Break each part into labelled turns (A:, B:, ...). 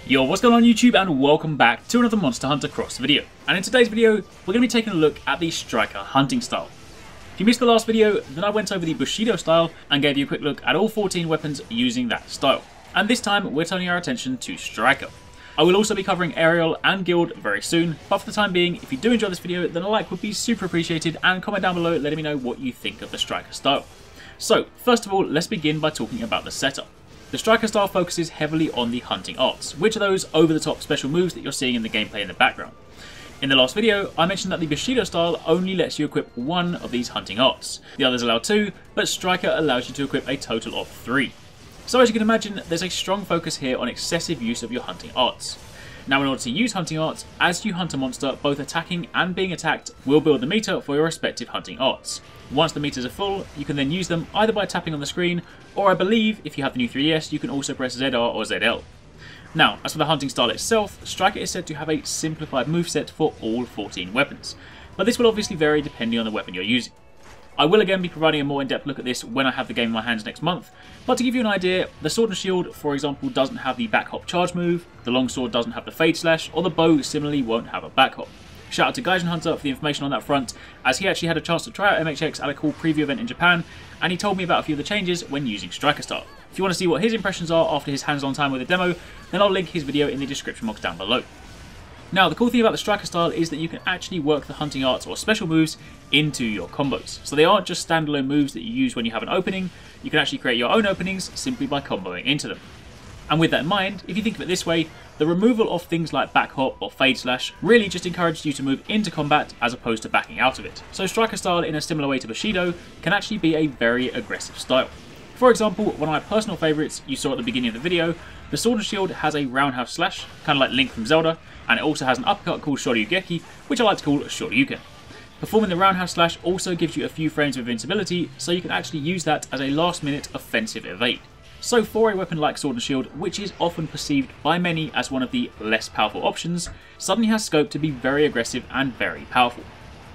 A: Yo, what's going on YouTube, and welcome back to another Monster Hunter Cross video. And in today's video, we're going to be taking a look at the Striker hunting style. If you missed the last video, then I went over the Bushido style and gave you a quick look at all 14 weapons using that style. And this time, we're turning our attention to Striker. I will also be covering Aerial and Guild very soon, but for the time being, if you do enjoy this video, then a like would be super appreciated, and comment down below letting me know what you think of the Striker style. So, first of all, let's begin by talking about the setup. The Striker style focuses heavily on the hunting arts, which are those over-the-top special moves that you're seeing in the gameplay in the background. In the last video, I mentioned that the Bushido style only lets you equip one of these hunting arts. The others allow two, but Striker allows you to equip a total of 3. So as you can imagine, there's a strong focus here on excessive use of your hunting arts. Now in order to use hunting arts, as you hunt a monster, both attacking and being attacked will build the meter for your respective hunting arts. Once the meters are full, you can then use them either by tapping on the screen, or I believe if you have the new 3DS, you can also press ZR or ZL. Now, as for the hunting style itself, Striker is said to have a simplified moveset for all 14 weapons, but this will obviously vary depending on the weapon you're using. I will again be providing a more in-depth look at this when I have the game in my hands next month, but to give you an idea, the Sword and Shield, for example, doesn't have the back hop charge move, the Longsword doesn't have the Fade Slash, or the bow similarly won't have a back hop. Shout out to Gaijinhunter for the information on that front, as he actually had a chance to try out MHX at a cool preview event in Japan, and he told me about a few of the changes when using Striker style. If you want to see what his impressions are after his hands-on time with the demo, then I'll link his video in the description box down below. Now, the cool thing about the Striker style is that you can actually work the hunting arts or special moves into your combos. So they aren't just standalone moves that you use when you have an opening, you can actually create your own openings simply by comboing into them. And with that in mind, if you think of it this way, the removal of things like back hop or fade slash really just encourages you to move into combat as opposed to backing out of it. So Striker style, in a similar way to Bushido, can actually be a very aggressive style. For example, one of my personal favourites you saw at the beginning of the video, the Sword and Shield has a roundhouse slash, kind of like Link from Zelda, and it also has an uppercut called Shoryugeki, which I like to call Shoryuken. Performing the roundhouse slash also gives you a few frames of invincibility, so you can actually use that as a last minute offensive evade. So for a weapon like Sword and Shield, which is often perceived by many as one of the less powerful options, suddenly has scope to be very aggressive and very powerful.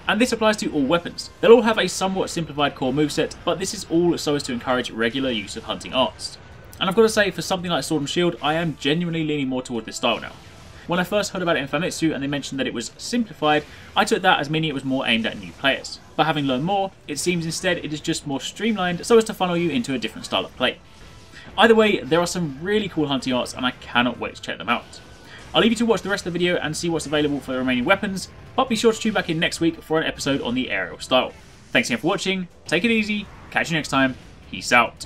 A: And this applies to all weapons. They'll all have a somewhat simplified core moveset, but this is all so as to encourage regular use of hunting arts. And I've got to say, for something like Sword and Shield, I am genuinely leaning more toward this style now. When I first heard about it in Famitsu and they mentioned that it was simplified, I took that as meaning it was more aimed at new players. But having learned more, it seems instead it is just more streamlined so as to funnel you into a different style of play. Either way, there are some really cool hunting arts and I cannot wait to check them out. I'll leave you to watch the rest of the video and see what's available for the remaining weapons, but be sure to tune back in next week for an episode on the Aerial style. Thanks again for watching, take it easy, catch you next time, peace out.